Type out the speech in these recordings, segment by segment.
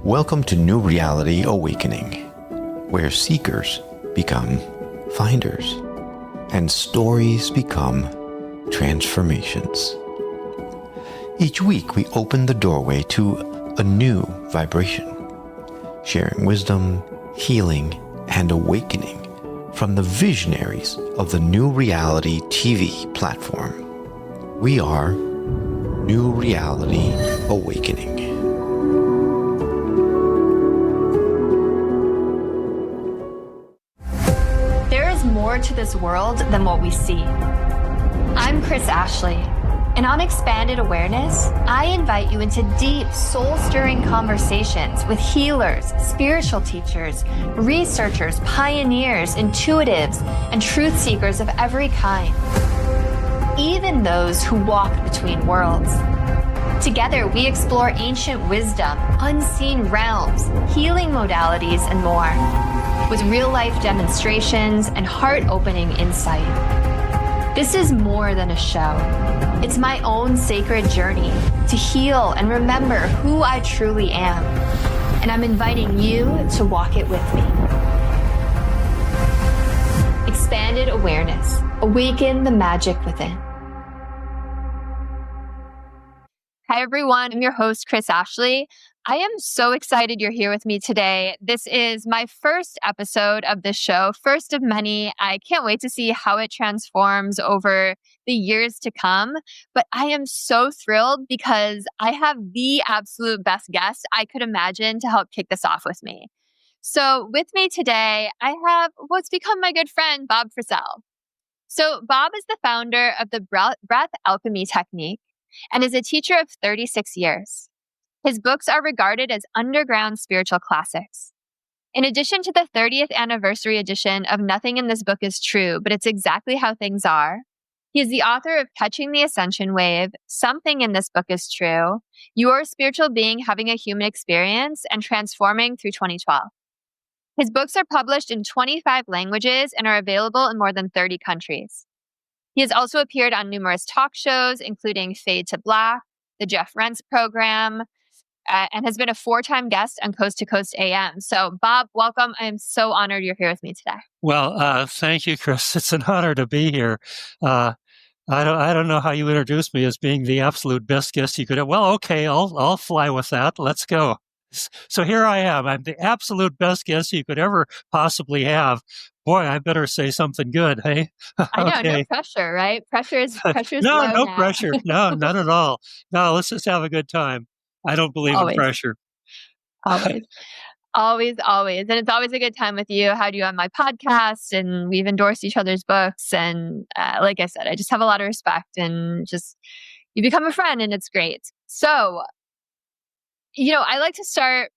Welcome to New Reality Awakening, where seekers become finders and stories become transformations. Each week we open the doorway to a new vibration, sharing wisdom, healing, and awakening from the visionaries of the New Reality TV platform. We are New Reality Awakening. There is more to this world than what we see. I'm Kris Ashley, and on Expanded Awareness, I invite you into deep, soul-stirring conversations with healers, spiritual teachers, researchers, pioneers, intuitives, and truth seekers of every kind, even those who walk between worlds. Together, we explore ancient wisdom, unseen realms, healing modalities, and more, with real-life demonstrations and heart-opening insight. This is more than a show. It's my own sacred journey to heal and remember who I truly am. And I'm inviting you to walk it with me. Expanded Awareness. Awaken the magic within. Hi, everyone. I'm your host, Kris Ashley. I am so excited you're here with me today. This is my first episode of this show, first of many. I can't wait to see how it transforms over the years to come. But I am so thrilled because I have the absolute best guest I could imagine to help kick this off with me. So with me today, I have what's become my good friend, Bob Frissell. So Bob is the founder of the breath alchemy technique and is a teacher of 36 years. His books are regarded as underground spiritual classics. In addition to the 30th anniversary edition of Nothing in This Book is True, but It's Exactly How Things Are, he is the author of Catching the Ascension Wave, Something in This Book is True, Your Spiritual Being Having a Human Experience, and Transforming through 2012. His books are published in 25 languages and are available in more than 30 countries. He has also appeared on numerous talk shows, including Fade to Black, the Jeff Rense Program, and has been a 4-time guest on Coast to Coast AM. So, Bob, welcome. I am so honored you're here with me today. Well, thank you, Kris. It's an honor to be here. I don't know how you introduced me as being the absolute best guest you could have. Well, okay, I'll fly with that. Let's go. So here I am. I'm the absolute best guest you could ever possibly have. Boy, I better say something good, hey? I know, Okay. no pressure, right? Pressure's No low now. pressure. No, not at all. No, let's just have a good time. I don't believe in pressure. Always. And it's always a good time with you. I had you on my podcast and we've endorsed each other's books. And like I said, I just have a lot of respect and just, you become a friend and it's great. So, I like to start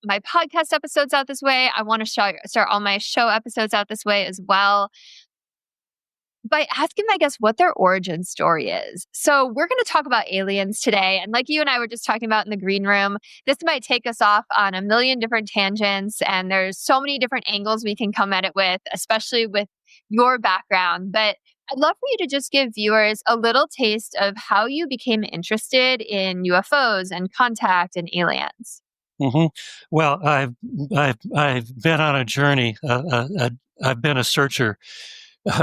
my podcast episodes out this way. I want to start all my show episodes out this way as well, by asking my guests what their origin story is. So we're going to talk about aliens today. And like you and I were just talking about in the green room, this might take us off on a million different tangents. And there's so many different angles we can come at it with, especially with your background. But I'd love for you to just give viewers a little taste of how you became interested in UFOs and contact and aliens. Mm-hmm. Well, I've been on a journey. I've been a searcher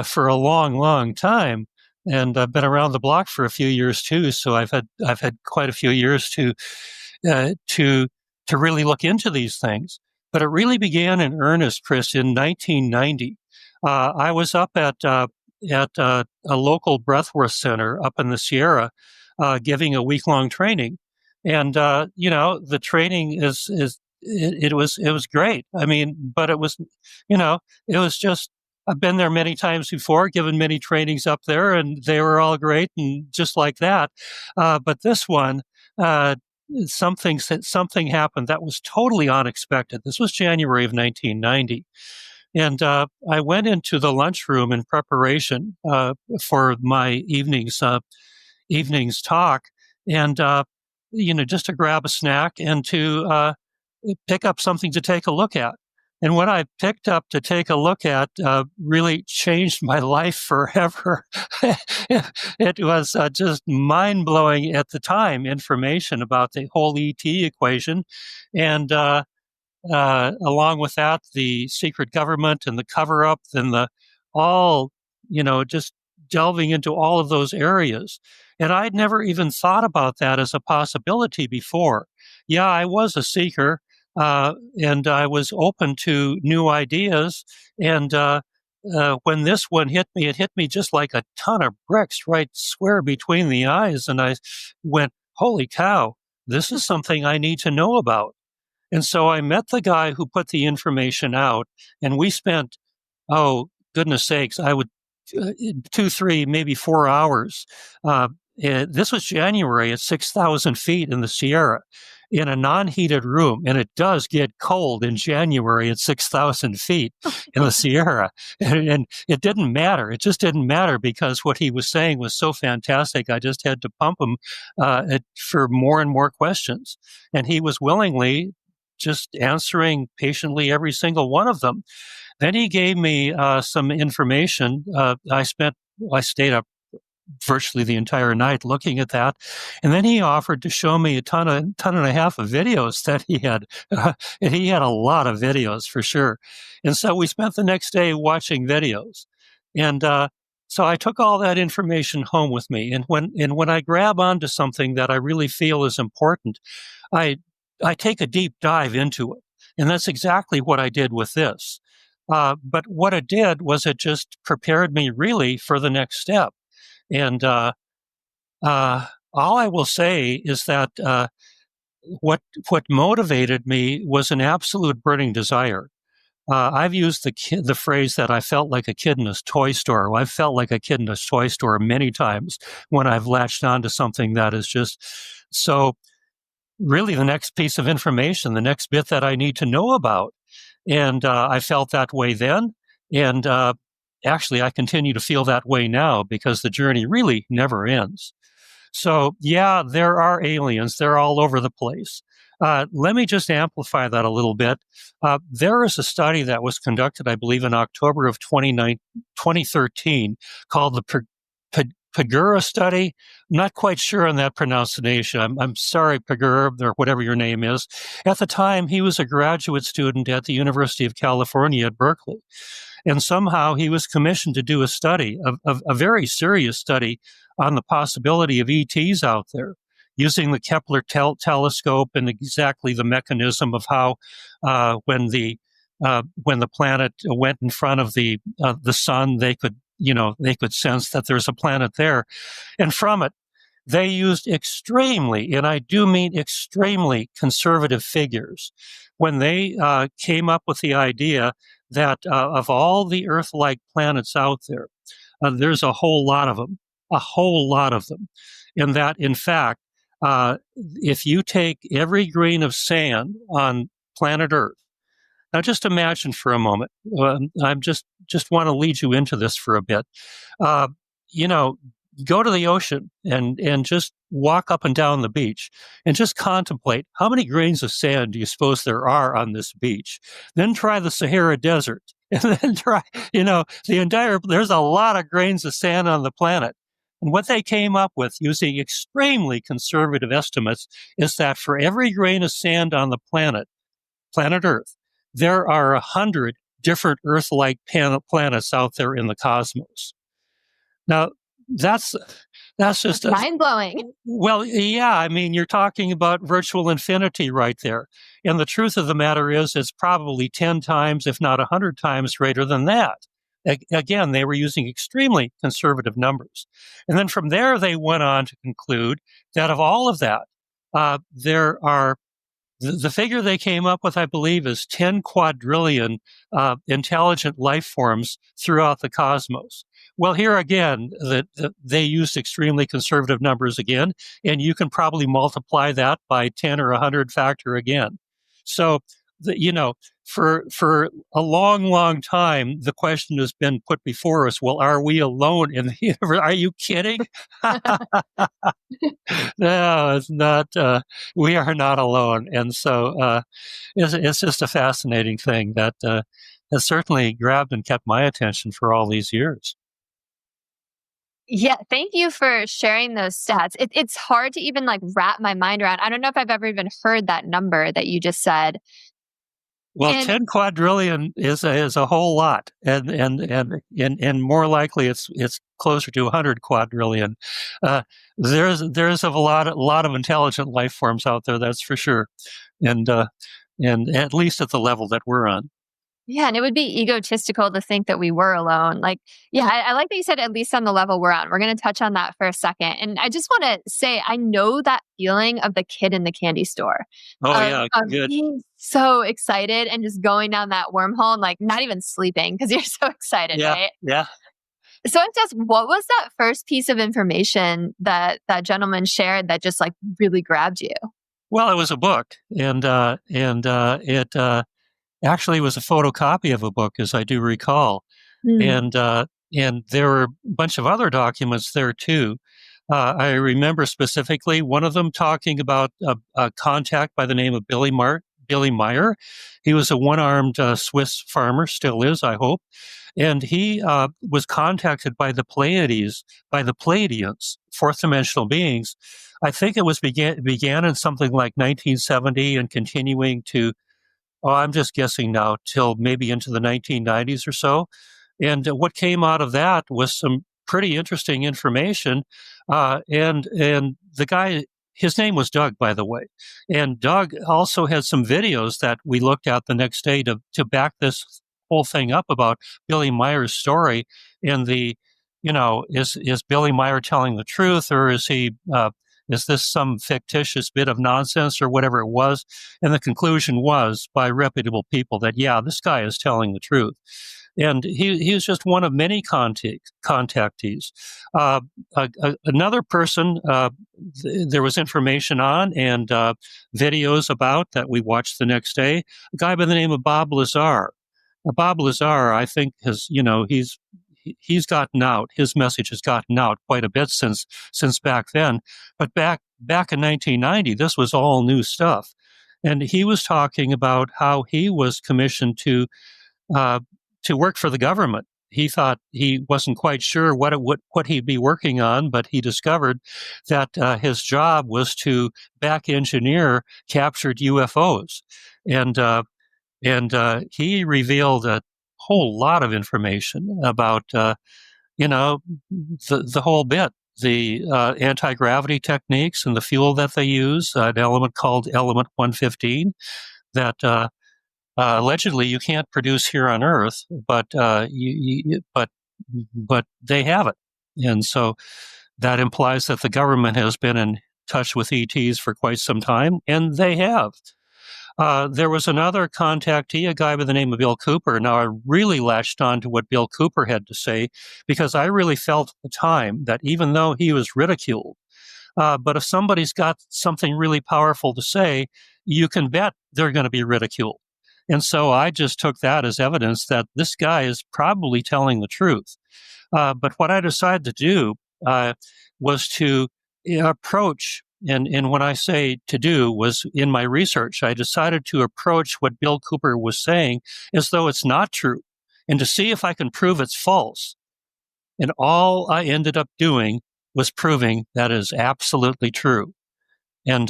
for a long, long time, and I've been around the block for a few years too. So I've had quite a few years to really look into these things. But it really began in earnest, Kris, in 1990. I was up at a local breathwork center up in the Sierra, giving a week-long training, and the training it was great. I mean, but it was just. I've been there many times before, given many trainings up there, and they were all great and just like that. But this one, something happened that was totally unexpected. This was January of 1990. And I went into the lunchroom in preparation for my evening's talk, and just to grab a snack and to pick up something to take a look at. And what I picked up to take a look at really changed my life forever. It was just mind-blowing at the time, information about the whole ET equation. And along with that, the secret government and the cover-up and just delving into all of those areas. And I'd never even thought about that as a possibility before. Yeah, I was a seeker, and I was open to new ideas. And when this one hit me, it hit me just like a ton of bricks right square between the eyes. And I went, holy cow, this is something I need to know about. And so I met the guy who put the information out, and we spent, oh, goodness sakes, I would 2, 3, maybe 4 hours. This was January at 6,000 feet in the Sierra in a non-heated room. And it does get cold in January at 6,000 feet in the Sierra. And it didn't matter. It just didn't matter because what he was saying was so fantastic. I just had to pump him for more and more questions. And he was willingly just answering patiently every single one of them. Then he gave me some information. I stayed up virtually the entire night looking at that. And then he offered to show me a ton and a half of videos that he had. And he had a lot of videos for sure. And so we spent the next day watching videos. And so I took all that information home with me. And when I grab onto something that I really feel is important, I take a deep dive into it. And that's exactly what I did with this. But what it did was it just prepared me really for the next step. And all I will say is that what motivated me was an absolute burning desire. I've used the phrase that I felt like a kid in a toy store. I've felt like a kid in a toy store many times when I've latched onto something that is just so really the next piece of information, the next bit that I need to know about. And I felt that way then. And actually, I continue to feel that way now because the journey really never ends. So, yeah, there are aliens. They're all over the place. Let me just amplify that a little bit. There is a study that was conducted, I believe, in October of 2013 called the Pagura study. I'm not quite sure on that pronunciation. I'm sorry, Pagura, or whatever your name is. At the time, he was a graduate student at the University of California at Berkeley. And somehow he was commissioned to do a study, a very serious study on the possibility of ETs out there, using the Kepler telescope and exactly the mechanism of how when the planet went in front of the sun, they could sense that there's a planet there. And from it, they used extremely, and I do mean extremely, conservative figures when they came up with the idea that of all the Earth-like planets out there, there's a whole lot of them, and that, in fact, if you take every grain of sand on planet Earth, now just imagine for a moment, I'm just want to lead you into this for a bit. Go to the ocean and just walk up and down the beach and just contemplate how many grains of sand do you suppose there are on this beach? Then try the Sahara Desert and then try, there's a lot of grains of sand on the planet. And what they came up with using extremely conservative estimates is that for every grain of sand on the planet Earth, there are 100 different Earth-like planets out there in the cosmos. Now, that's just mind-blowing. Well, yeah, I mean, you're talking about virtual infinity right there. And the truth of the matter is it's probably 10 times, if not 100 times greater than that. Again, they were using extremely conservative numbers. And then from there, they went on to conclude that of all of that, there are the figure they came up with, I believe, is 10 quadrillion intelligent life forms throughout the cosmos. Well, here again, they used extremely conservative numbers again, and you can probably multiply that by 10 or 100 factor again. So, for a long, long time, the question has been put before us, well, are we alone in the universe? Are you kidding? No, it's not. We are not alone. And so it's just a fascinating thing that has certainly grabbed and kept my attention for all these years. Yeah, thank you for sharing those stats. It's hard to even like wrap my mind around. I don't know if I've ever even heard that number that you just said. Well, And 10 quadrillion is a whole lot, and more likely it's closer to 100 quadrillion. There's a lot of intelligent life forms out there, that's for sure, and at least at the level that we're on. yeah, and it would be egotistical to think that we were alone. Like, yeah, I like that you said at least on the level we're on. We're going to touch on that for a second. And I just want to say, I know that feeling of the kid in the candy store Oh yeah, of good. being so excited and just going down that wormhole and like not even sleeping because you're so excited, Yeah, right? yeah. So I'm just, what was that first piece of information that that gentleman shared that just like really grabbed you? Well, it was a book, and it actually was a photocopy of a book, as I do recall, Hmm. and there were a bunch of other documents there too. I remember specifically one of them talking about a contact by the name of Billy Meyer. He was a one-armed Swiss farmer, still is, I hope, and he was contacted by the Pleiadians, fourth dimensional beings. I think it was began in something like 1970 and continuing to, oh, I'm just guessing now, till maybe into the 1990s or so. And what came out of that was some pretty interesting information. And the guy, his name was Doug, by the way. And Doug also had some videos that we looked at the next day to back this whole thing up about Billy Meyer's story. And is Billy Meyer telling the truth, or is this some fictitious bit of nonsense or whatever it was? And the conclusion was by reputable people that, yeah, this guy is telling the truth. And he was just one of many contactees. Another person there was information on and videos about that we watched the next day, a guy by the name of Bob Lazar. Bob Lazar, I think, he's gotten out. His message has gotten out quite a bit since back then. But back in 1990, this was all new stuff, and he was talking about how he was commissioned to work for the government. He thought he wasn't quite sure what he'd be working on, but he discovered that his job was to back engineer captured UFOs, and he revealed a whole lot of information about the whole bit, the anti-gravity techniques and the fuel that they use, an element called element 115 that allegedly you can't produce here on Earth, but but they have it, and so that implies that the government has been in touch with ETs for quite some time, and they have. There was another contactee, a guy by the name of Bill Cooper. Now, I really latched on to what Bill Cooper had to say because I really felt at the time that even though he was ridiculed, but if somebody's got something really powerful to say, you can bet they're going to be ridiculed. And so I just took that as evidence that this guy is probably telling the truth. But what I decided to do was to approach, and when I say to do was in my research, I decided to approach what Bill Cooper was saying as though it's not true and to see if I can prove it's false. And all I ended up doing was proving that is absolutely true. And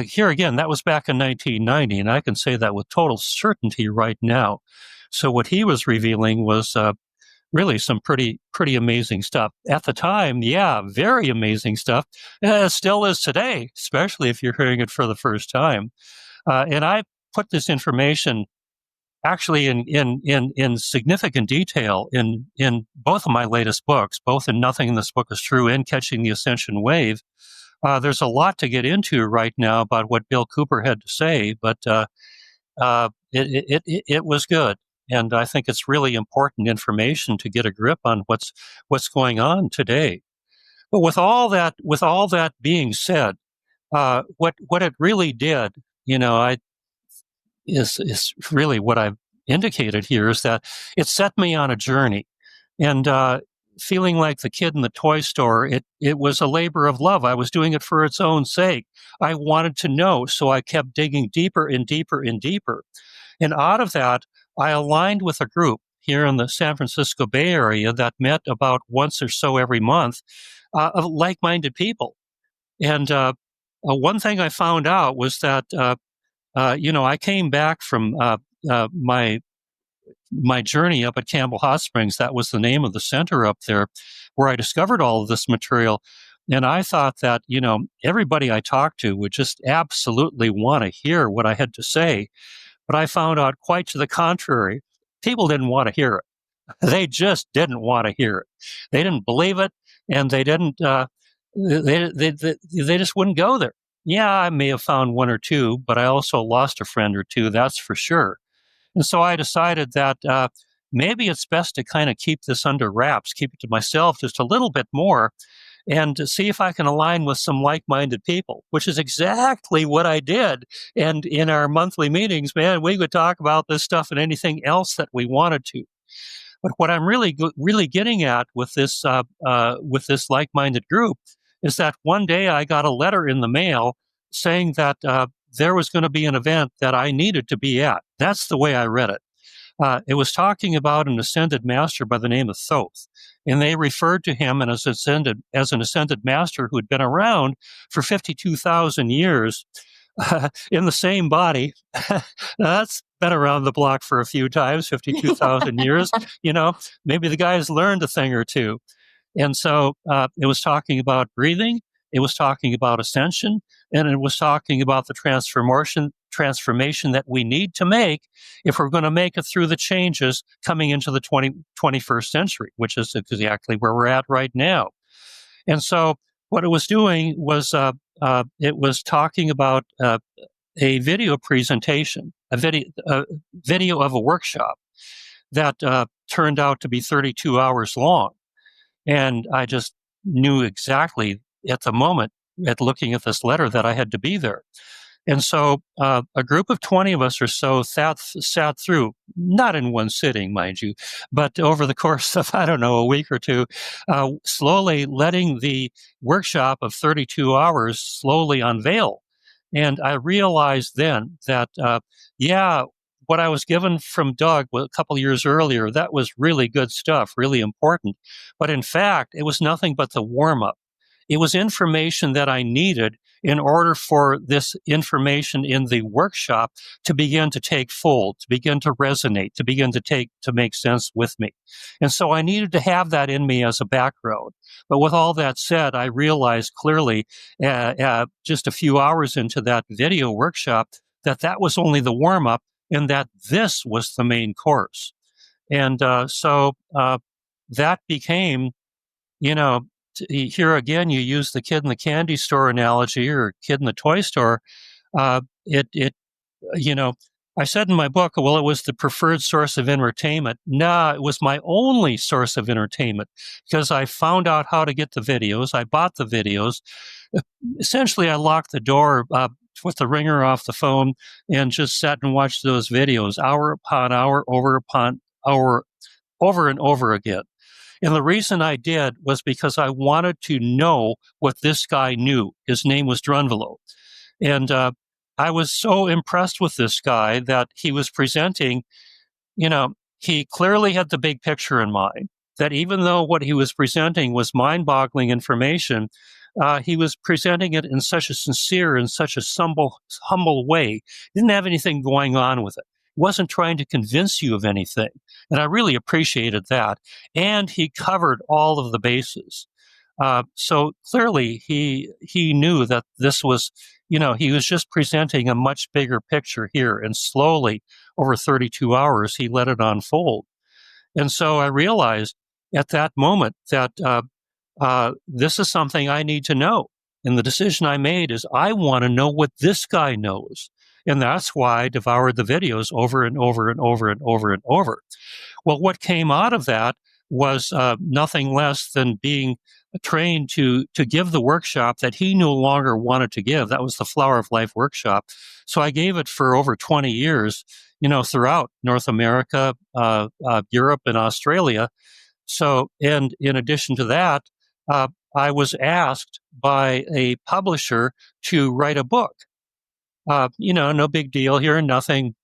here again, that was back in 1990, and I can say that with total certainty right now. So what he was revealing was really some pretty amazing stuff. At the time, yeah, very amazing stuff. Still is today, especially if you're hearing it for the first time. And I put this information actually in significant detail in both of my latest books, both in Nothing in This Book is True and Catching the Ascension Wave. There's a lot to get into right now about what Bill Cooper had to say, but it was good, and I think it's really important information to get a grip on what's going on today. But with all that being said, what it really did, is really what I've indicated here, is that it set me on a journey. And feeling like the kid in the toy store, it was a labor of love. I was doing it for its own sake. I wanted to know, so I kept digging deeper and deeper and deeper. And out of that, I aligned with a group here in the San Francisco Bay Area that met about once or so every month of like-minded people. And one thing I found out was that, I came back from my journey up at Campbell Hot Springs. That was the name of the center up there where I discovered all of this material. And I thought that, everybody I talked to would just absolutely want to hear what I had to say. But I found out quite to the contrary. People didn't want to hear it. They just didn't want to hear it. They didn't believe it, and they didn't. They just wouldn't go there. Yeah, I may have found one or two, but I also lost a friend or two. That's for sure. And so I decided that maybe it's best to kind of keep this under wraps, keep it to myself just a little bit more, and to see if I can align with some like-minded people, which is exactly what I did. And in our monthly meetings, man, we would talk about this stuff and anything else that we wanted to. But what I'm really getting at with this like-minded group is that one day I got a letter in the mail saying that there was going to be an event that I needed to be at. That's the way I read it. It was talking about an ascended master by the name of Thoth, and they referred to him as an ascended master who had been around for 52,000 years in the same body. That's been around the block for a few times, 52,000 years. Maybe the guy's learned a thing or two. And so it was talking about breathing, it was talking about ascension, and it was talking about the transformation that we need to make if we're going to make it through the changes coming into the 21st century, which is exactly where we're at right now. And so what it was doing was it was talking about a video presentation, a video of a workshop that turned out to be 32 hours long. And I just knew exactly at the moment, at looking at this letter, that I had to be there. And so a group of 20 of us or so sat through, not in one sitting, mind you, but over the course of, a week or two, slowly letting the workshop of 32 hours slowly unveil. And I realized then that, what I was given from Doug a couple of years earlier, that was really good stuff, really important. But in fact, it was nothing but the warm-up. It was information that I needed in order for this information in the workshop to begin to take fold, to begin to resonate, to make sense with me. And so I needed to have that in me as a background. But with all that said, I realized clearly just a few hours into that video workshop that was only the warm-up and that this was the main course. And so that became, here again, you use the kid in the candy store analogy or kid in the toy store. I said in my book, well, it was the preferred source of entertainment. No, it was my only source of entertainment because I found out how to get the videos. I bought the videos. Essentially, I locked the door, with the ringer off the phone, and just sat and watched those videos hour upon hour, over and over again. And the reason I did was because I wanted to know what this guy knew. His name was Drunvalo. And I was so impressed with this guy that he was presenting, he clearly had the big picture in mind, that even though what he was presenting was mind-boggling information, he was presenting it in such a sincere and such a humble way. He didn't have anything going on with it. He wasn't trying to convince you of anything. And I really appreciated that. And he covered all of the bases. So clearly he knew that this was, he was just presenting a much bigger picture here. And slowly, over 32 hours, he let it unfold. And so I realized at that moment that this is something I need to know. And the decision I made is I want to know what this guy knows. And that's why I devoured the videos over and over and over and over and over. Well, what came out of that was nothing less than being trained to give the workshop that he no longer wanted to give. That was the Flower of Life workshop. So I gave it for over 20 years, throughout North America, Europe, and Australia. So, and in addition to that, I was asked by a publisher to write a book. No big deal here. Nothing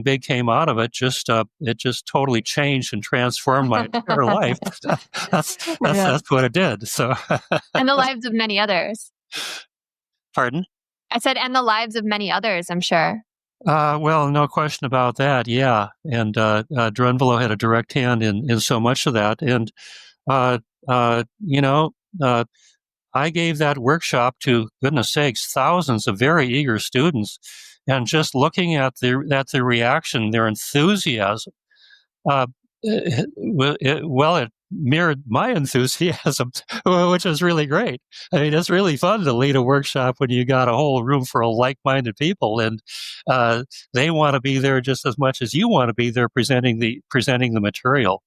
big came out of it. It just totally changed and transformed my entire life. That's what it did. So, and the lives of many others. Pardon? I said, and the lives of many others, I'm sure. Well, no question about that. Yeah. And, Drunvalo had a direct hand in so much of that. And, I gave that workshop to, goodness sakes, thousands of very eager students, and just looking at their reaction, their enthusiasm, it mirrored my enthusiasm, which was really great. I mean, it's really fun to lead a workshop when you got a whole room full of like-minded people, and they want to be there just as much as you want to be there presenting the material.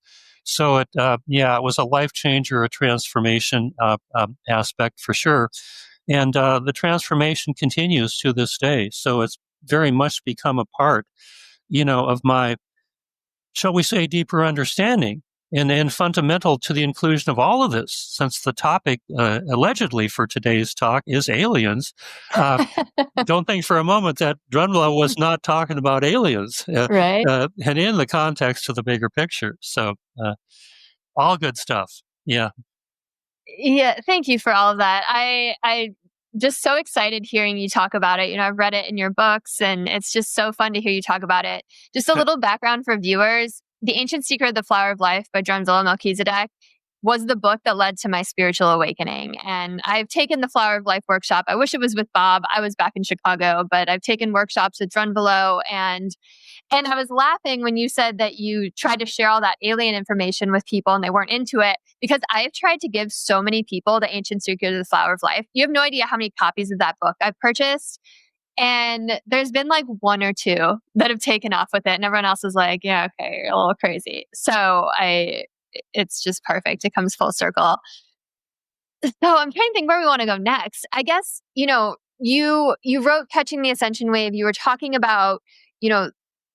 So it was a life changer, a transformation aspect for sure. And the transformation continues to this day. So it's very much become a part, of my, shall we say, deeper understanding and fundamental to the inclusion of all of this, since the topic allegedly for today's talk is aliens. Don't think for a moment that Drunvalo was not talking about aliens, right? And in the context of the bigger picture. So all good stuff. Yeah. Yeah. Thank you for all of that. I just so excited hearing you talk about it. I've read it in your books, and it's just so fun to hear you talk about it. Just a little background for viewers. The Ancient Secret of the Flower of Life by Drunvalo Melchizedek was the book that led to my spiritual awakening. And I've taken the Flower of Life workshop. I wish it was with Bob. I was back in Chicago, but I've taken workshops with Drunvalo, and I was laughing when you said that you tried to share all that alien information with people and they weren't into it, because I've tried to give so many people the Ancient Secret of the Flower of Life. You have no idea how many copies of that book I've purchased. And there's been like one or two that have taken off with it. And everyone else is like, yeah, okay, you're a little crazy. So it's just perfect. It comes full circle. So I'm trying to think where we want to go next. I guess, you wrote Catching the Ascension Wave. You were talking about,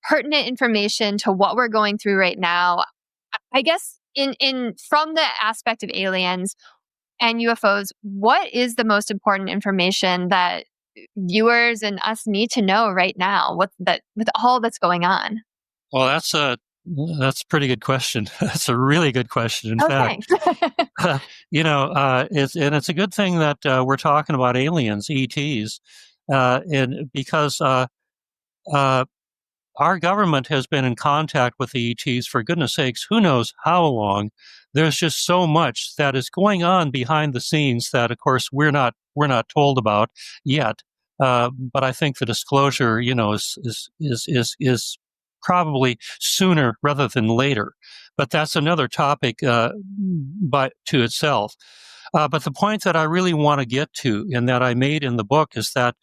pertinent information to what we're going through right now. I guess in from the aspect of aliens and UFOs, what is the most important information that viewers and us need to know right now with all that's going on? Well, that's a pretty good question. That's a really good question. In fact, it's a good thing that we're talking about aliens, ETs, and because our government has been in contact with the ETs for goodness sakes, who knows how long. There's just so much that is going on behind the scenes that, of course, we're not told about yet. But I think the disclosure, is probably sooner rather than later. But that's another topic to itself. But the point that I really want to get to, and that I made in the book, is that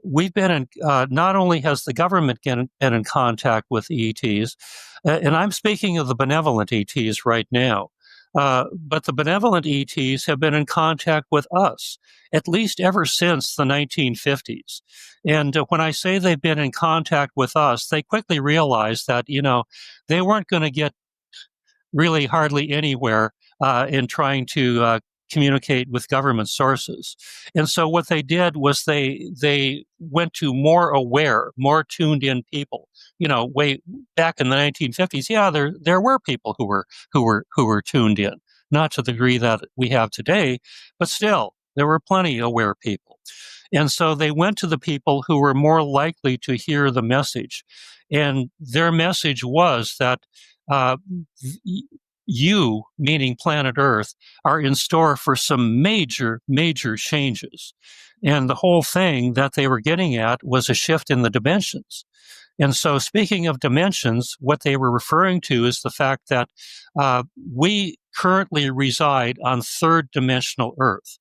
we've been in, not only has the government been in contact with ETs, and I'm speaking of the benevolent ETs right now, but the benevolent ETs have been in contact with us, at least ever since the 1950s. And when I say they've been in contact with us, they quickly realized that, they weren't going to get really hardly anywhere in trying to communicate with government sources. And so what they did was they went to more aware, more tuned in people. Way back in the 1950s, there were people who were tuned in, not to the degree that we have today, but still there were plenty of aware people. And so they went to the people who were more likely to hear the message. And their message was that you, meaning planet Earth, are in store for some major, major changes. And the whole thing that they were getting at was a shift in the dimensions. And so, speaking of dimensions, what they were referring to is the fact that we currently reside on third dimensional Earth.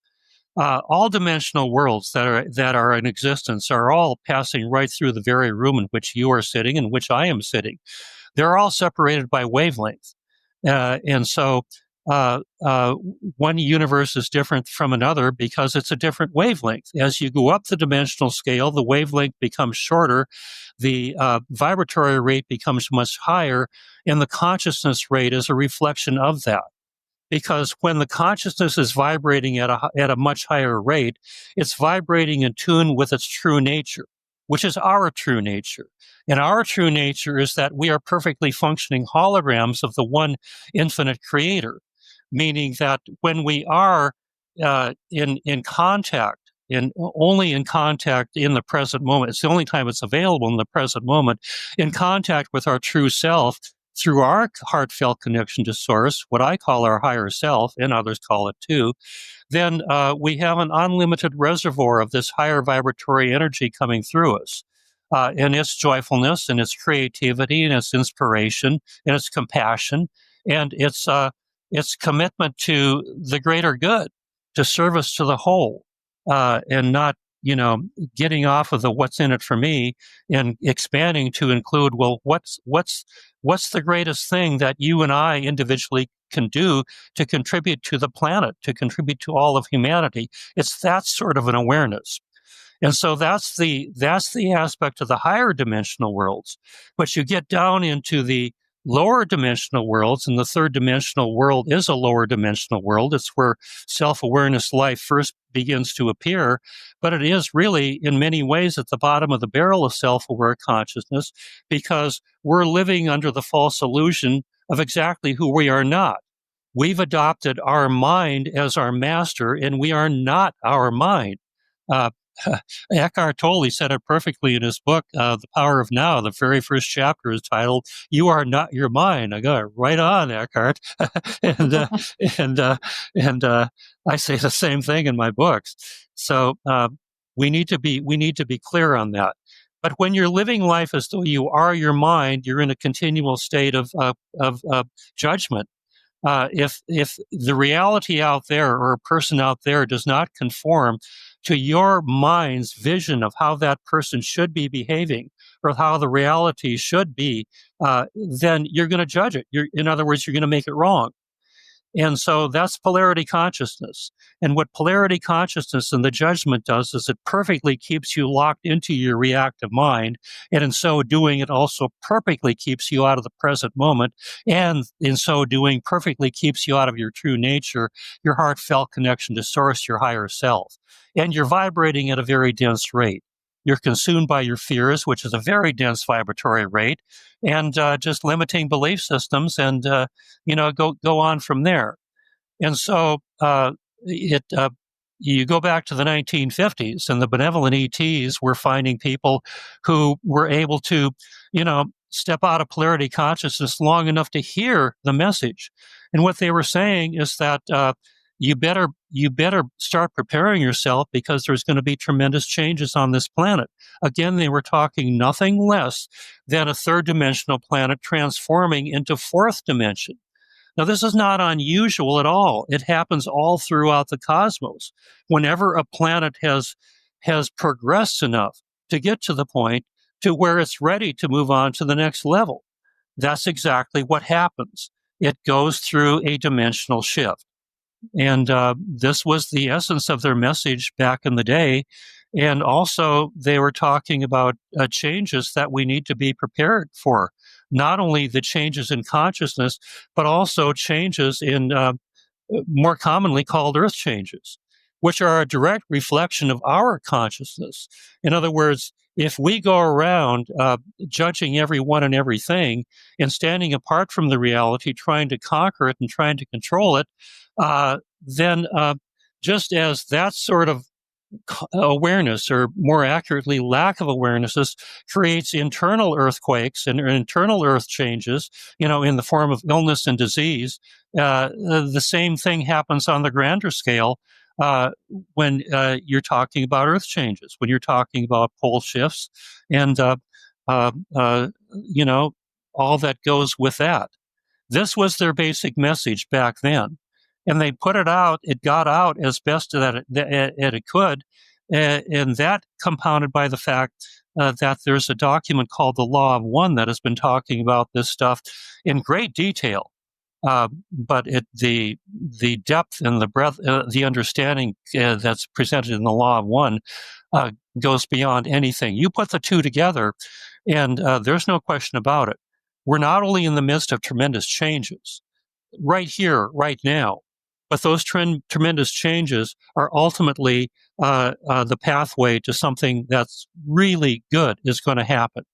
All dimensional worlds that are in existence are all passing right through the very room in which you are sitting and which I am sitting. They're all separated by wavelength. And so one universe is different from another because it's a different wavelength. As you go up the dimensional scale, the wavelength becomes shorter, the vibratory rate becomes much higher, and the consciousness rate is a reflection of that. Because when the consciousness is vibrating at a much higher rate, it's vibrating in tune with its true nature, which is our true nature. And our true nature is that we are perfectly functioning holograms of the one infinite creator, meaning that when we are in contact, only in contact in the present moment, it's the only time it's available in the present moment, in contact with our true self, through our heartfelt connection to source, what I call our higher self, and others call it too, then we have an unlimited reservoir of this higher vibratory energy coming through us. And its joyfulness and its creativity and its inspiration and its compassion and its commitment to the greater good, to service to the whole, and not, getting off of the what's in it for me and expanding to include, well, what's the greatest thing that you and I individually can do to contribute to the planet, to contribute to all of humanity. It's that sort of an awareness. And so that's the aspect of the higher dimensional worlds. But you get down into the lower dimensional worlds, and the third dimensional world is a lower dimensional world. It's where self-awareness life first begins to appear, but it is really in many ways at the bottom of the barrel of self-aware consciousness, because we're living under the false illusion of exactly who we are not. We've adopted our mind as our master, and we are not our mind. Eckhart Tolle said it perfectly in his book, The Power of Now. The very first chapter is titled, "You Are Not Your Mind." I got it right on, Eckhart. and I say the same thing in my books. So we need to be clear on that. But when you're living life as though you are your mind, you're in a continual state of judgment. If the reality out there or a person out there does not conform to your mind's vision of how that person should be behaving or how the reality should be, then you're going to judge it. In other words, you're going to make it wrong. And so that's polarity consciousness. And what polarity consciousness and the judgment does is it perfectly keeps you locked into your reactive mind. And in so doing, it also perfectly keeps you out of the present moment. And in so doing, perfectly keeps you out of your true nature, your heartfelt connection to source, your higher self. And you're vibrating at a very dense rate. You're consumed by your fears, which is a very dense vibratory rate, and just limiting belief systems, and go on from there. And so you go back to the 1950s, and the benevolent ETs were finding people who were able to, step out of polarity consciousness long enough to hear the message. And what they were saying is that you better start preparing yourself, because there's going to be tremendous changes on this planet. Again, they were talking nothing less than a third dimensional planet transforming into fourth dimension. Now, this is not unusual at all. It happens all throughout the cosmos. Whenever a planet has progressed enough to get to the point to where it's ready to move on to the next level, that's exactly what happens. It goes through a dimensional shift. And this was the essence of their message back in the day. And also, they were talking about changes that we need to be prepared for. Not only the changes in consciousness, but also changes in more commonly called earth changes, which are a direct reflection of our consciousness. In other words, if we go around judging everyone and everything and standing apart from the reality, trying to conquer it and trying to control it, then just as that sort of awareness, or more accurately, lack of awarenesses, creates internal earthquakes and internal earth changes, in the form of illness and disease, the same thing happens on the grander scale when you're talking about earth changes, when you're talking about pole shifts and, all that goes with that. This was their basic message back then. And they put it out, it got out as best that it could, and that compounded by the fact that there's a document called the Law of One that has been talking about this stuff in great detail. but the depth and the breadth, the understanding that's presented in the law of one goes beyond anything. You put the two together, and there's no question about it. We're not only in the midst of tremendous changes right here, right now, but those tremendous changes are ultimately the pathway to something that's really good is going to happen.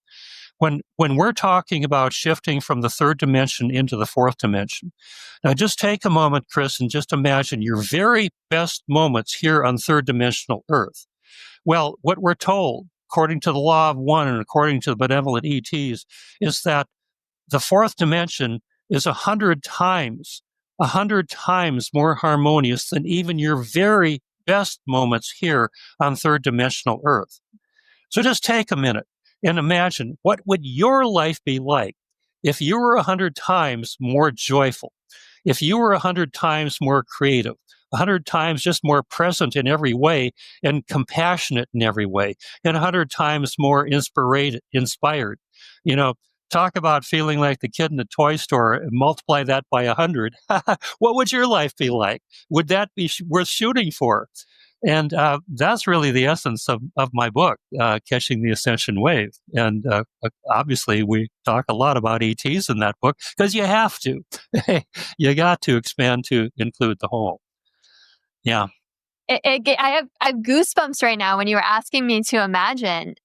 When we're talking about shifting from the third dimension into the fourth dimension, now just take a moment, Kris, and just imagine your very best moments here on third dimensional Earth. Well, what we're told, according to the law of one and according to the benevolent ETs, is that the fourth dimension is 100 times more harmonious than even your very best moments here on third dimensional Earth. So just take a minute and imagine, what would your life be like if you were 100 times more joyful, if you were 100 times more creative, 100 times just more present in every way and compassionate in every way, and 100 times more inspired. Talk about feeling like the kid in the toy store and multiply that by 100. What would your life be like? Would that be worth shooting for? And that's really the essence of my book, Catching the Ascension Wave. And obviously, we talk a lot about ETs in that book because you have to. You got to expand to include the whole. Yeah. I have goosebumps right now when you were asking me to imagine.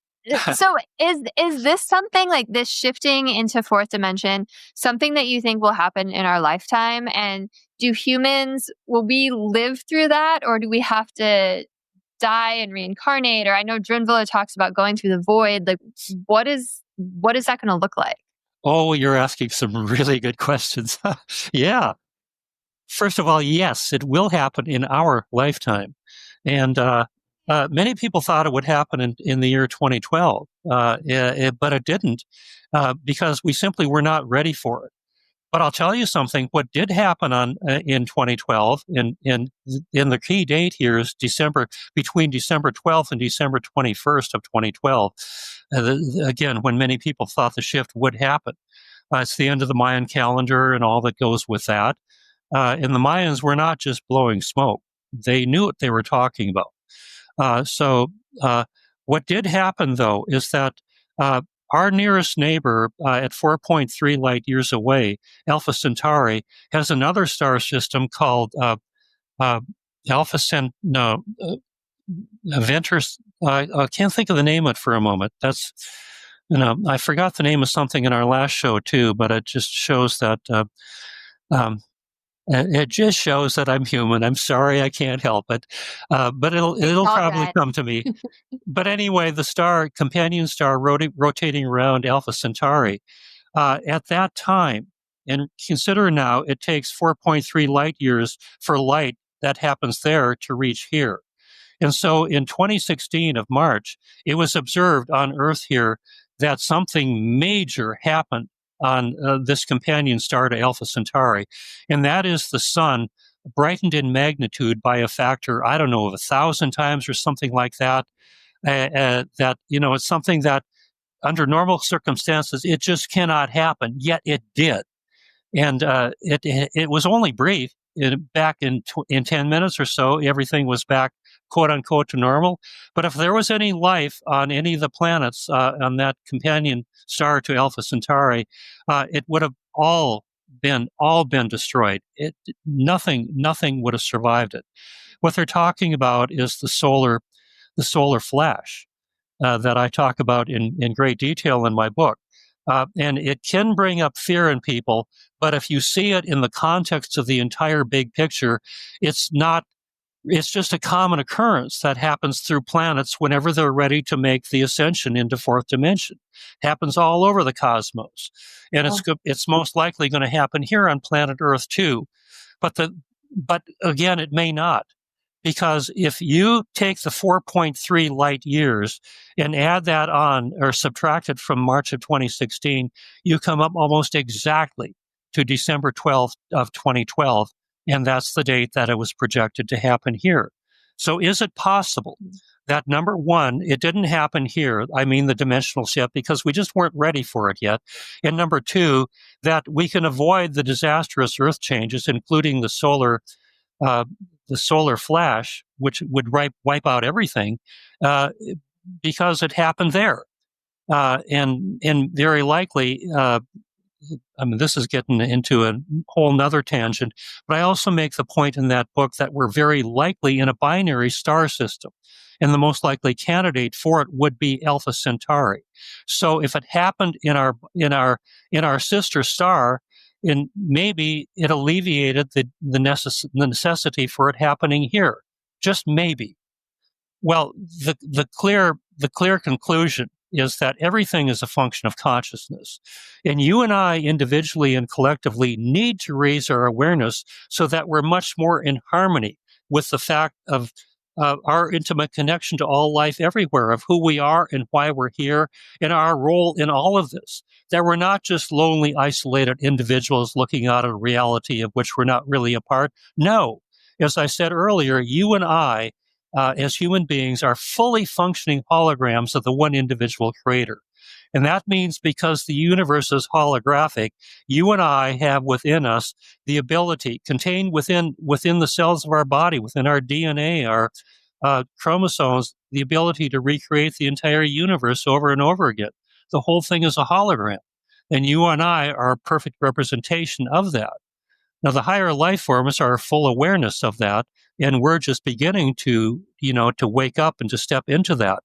So is this something like this shifting into fourth dimension, something that you think will happen in our lifetime? And will we live through that, or do we have to die and reincarnate? Or I know Drinvilla talks about going through the void. Like, what is that going to look like? Oh, you're asking some really good questions. Yeah. First of all, yes, it will happen in our lifetime. And many people thought it would happen in the year 2012, but it didn't because we simply were not ready for it. But I'll tell you something. What did happen in 2012, in the key date here is between December 12th and December 21st of 2012. Again, when many people thought the shift would happen, it's the end of the Mayan calendar and all that goes with that. And the Mayans were not just blowing smoke; they knew what they were talking about. So what did happen, though, is that our nearest neighbor at 4.3 light years away, Alpha Centauri, has another star system called Alpha Cent. No, Ventures. I can't think of the name of it for a moment. That's I forgot the name of something in our last show too, but it just shows that. It just shows that I'm human. I'm sorry, I can't help it, but it'll probably come to me. But anyway, the companion star rotating around Alpha Centauri at that time, and consider now it takes 4.3 light years for light that happens there to reach here. And so in 2016 of March, it was observed on Earth here that something major happened on this companion star to Alpha Centauri, and that is the sun brightened in magnitude by a factor, I don't know, of 1,000 times or something like that. It's something that under normal circumstances, it just cannot happen, yet it did. And it was only brief. Back in 10 minutes or so, everything was back, quote unquote, to normal. But if there was any life on any of the planets on that companion star to Alpha Centauri, it would have all been destroyed. Nothing would have survived it. What they're talking about is the solar flash that I talk about in great detail in my book. And it can bring up fear in people, but if you see it in the context of the entire big picture, it's just a common occurrence that happens through planets whenever they're ready to make the ascension into fourth dimension. It happens all over the cosmos. And it's most likely going to happen here on planet Earth too. But again, it may not. Because if you take the 4.3 light years and add that on or subtract it from March of 2016, you come up almost exactly to December 12th of 2012. And that's the date that it was projected to happen here. So is it possible that number one, it didn't happen here. I mean, the dimensional shift, because we just weren't ready for it yet. And number two, that we can avoid the disastrous Earth changes, including the solar flash, which would wipe out everything, because it happened there. And very likely, I mean, this is getting into a whole nother tangent, but I also make the point in that book that we're very likely in a binary star system. And the most likely candidate for it would be Alpha Centauri. So if it happened in our sister star, and maybe it alleviated the necessity for it happening here. Just maybe. Well, the clear conclusion is that everything is a function of consciousness. And you and I individually and collectively need to raise our awareness so that we're much more in harmony with the fact of our intimate connection to all life everywhere, of who we are and why we're here, and our role in all of this. That we're not just lonely, isolated individuals looking out at a reality of which we're not really a part. No. As I said earlier, you and I, as human beings, are fully functioning holograms of the one individual creator. And that means because the universe is holographic, you and I have within us the ability, contained within the cells of our body, within our DNA, our chromosomes, the ability to recreate the entire universe over and over again. The whole thing is a hologram. And you and I are a perfect representation of that. Now, the higher life forms are full awareness of that, and we're just beginning to wake up and to step into that.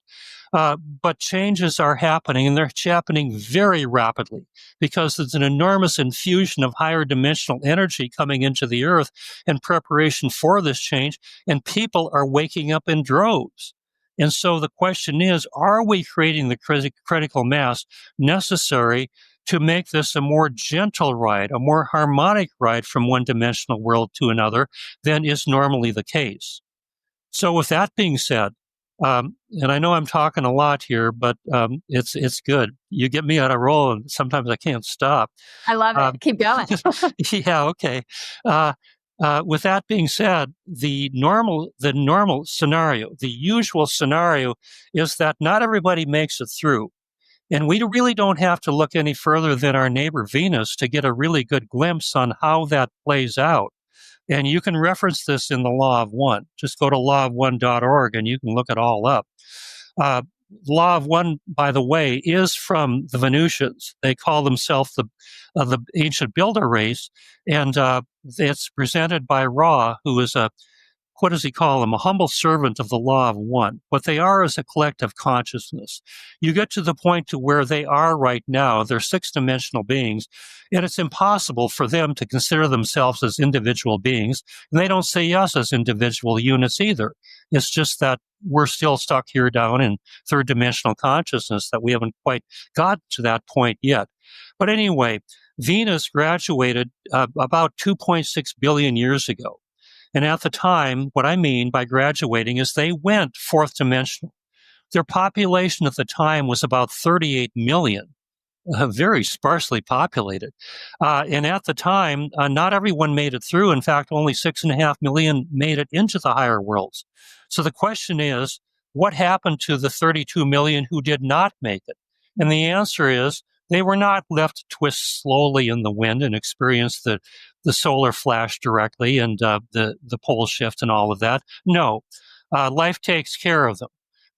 But changes are happening, and they're happening very rapidly because there's an enormous infusion of higher dimensional energy coming into the earth in preparation for this change, and people are waking up in droves. And so the question is, are we creating the critical mass necessary to make this a more gentle ride, a more harmonic ride from one dimensional world to another than is normally the case? So with that being said, and I know I'm talking a lot here, but it's good. You get me on a roll, and sometimes I can't stop. I love it. Keep going. Yeah, okay. With that being said, the normal scenario, the usual scenario, is that not everybody makes it through. And we really don't have to look any further than our neighbor Venus to get a really good glimpse on how that plays out. And you can reference this in the Law of One. Just go to lawofone.org and you can look it all up. Law of One, by the way, is from the Venusians. They call themselves the ancient builder race, and it's presented by Ra, who is what does he call them? A humble servant of the Law of One. What they are is a collective consciousness. You get to the point to where they are right now. They're six-dimensional beings, and it's impossible for them to consider themselves as individual beings, and they don't see us as individual units either. It's just that we're still stuck here down in third-dimensional consciousness, that we haven't quite got to that point yet. But anyway, Venus graduated about 2.6 billion years ago. And at the time, what I mean by graduating is they went fourth dimensional. Their population at the time was about 38 million, very sparsely populated. And at the time, not everyone made it through. In fact, only 6.5 million made it into the higher worlds. So the question is, what happened to the 32 million who did not make it? And the answer is, they were not left to twist slowly in the wind and experience the solar flash directly and the pole shift and all of that. No, life takes care of them.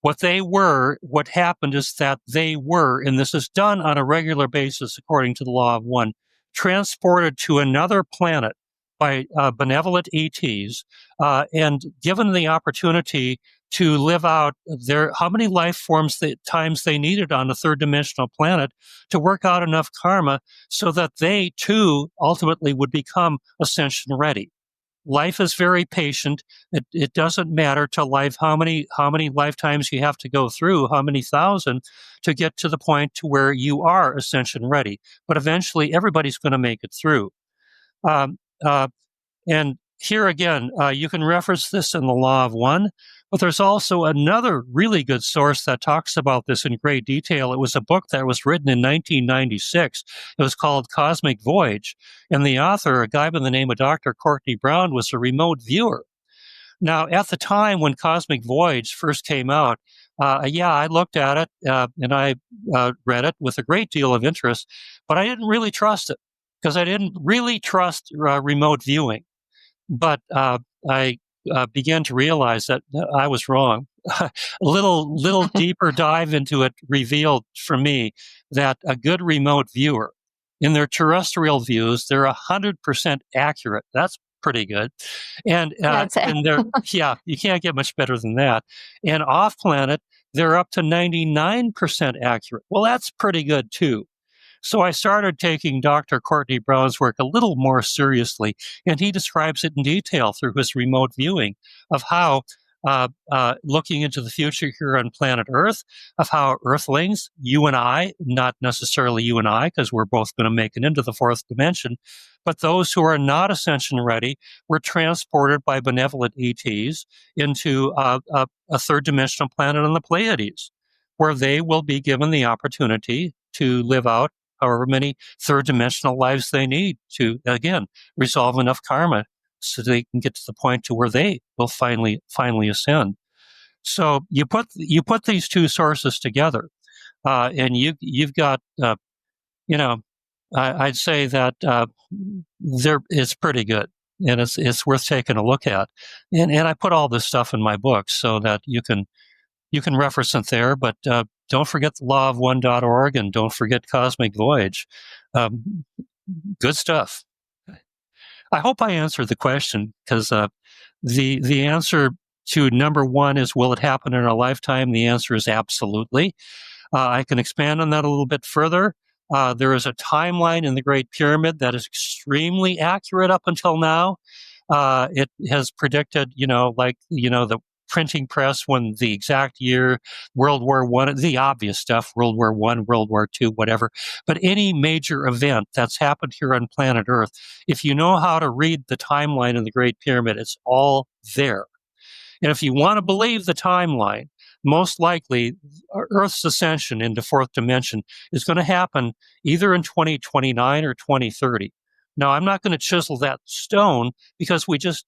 What happened is that they were, and this is done on a regular basis according to the Law of One, transported to another planet by benevolent ETs and given the opportunity to live out how many life forms times they needed on a third dimensional planet to work out enough karma so that they too ultimately would become ascension ready. Life is very patient. It doesn't matter to life how many lifetimes you have to go through, how many thousand, to get to the point to where you are ascension ready. But eventually everybody's going to make it through. And here again, you can reference this in the Law of One, but there's also another really good source that talks about this in great detail. It was a book that was written in 1996. It was called Cosmic Voyage, and the author, a guy by the name of Dr. Courtney Brown, was a remote viewer. Now, at the time when Cosmic Voyage first came out, I looked at it and I read it with a great deal of interest, but I didn't really trust it because I didn't really trust remote viewing. But I began to realize that I was wrong. A little deeper dive into it revealed for me that a good remote viewer, in their terrestrial views, they're 100% accurate. That's pretty good. And Yeah, I'd say. and they're you can't get much better than that. And off planet, they're up to 99% accurate. Well, that's pretty good too. So I started taking Dr. Courtney Brown's work a little more seriously, and he describes it in detail through his remote viewing of how looking into the future here on planet Earth, of how Earthlings, you and I, not necessarily you and I, because we're both going to make it into the fourth dimension, but those who are not ascension ready were transported by benevolent ETs into a third dimensional planet on the Pleiades, where they will be given the opportunity to live out however many third dimensional lives they need to, again, resolve enough karma so they can get to the point to where they will finally ascend. So you put these two sources together, and you've got I'd say that it's pretty good, and it's worth taking a look at. And I put all this stuff in my book so that you can reference it there, but don't forget the law of one.org and don't forget Cosmic Voyage. Good stuff. I hope I answered the question, because the answer to number one is, will it happen in our lifetime? The answer is absolutely. I can expand on that a little bit further. There is a timeline in the Great Pyramid that is extremely accurate up until now. It has predicted, the printing press, when the exact year, World War I, the obvious stuff, World War I, World War II, whatever. But any major event that's happened here on planet Earth, if you know how to read the timeline in the Great Pyramid, it's all there. And if you want to believe the timeline, most likely Earth's ascension into fourth dimension is going to happen either in 2029 or 2030. Now, I'm not going to chisel that stone because we just,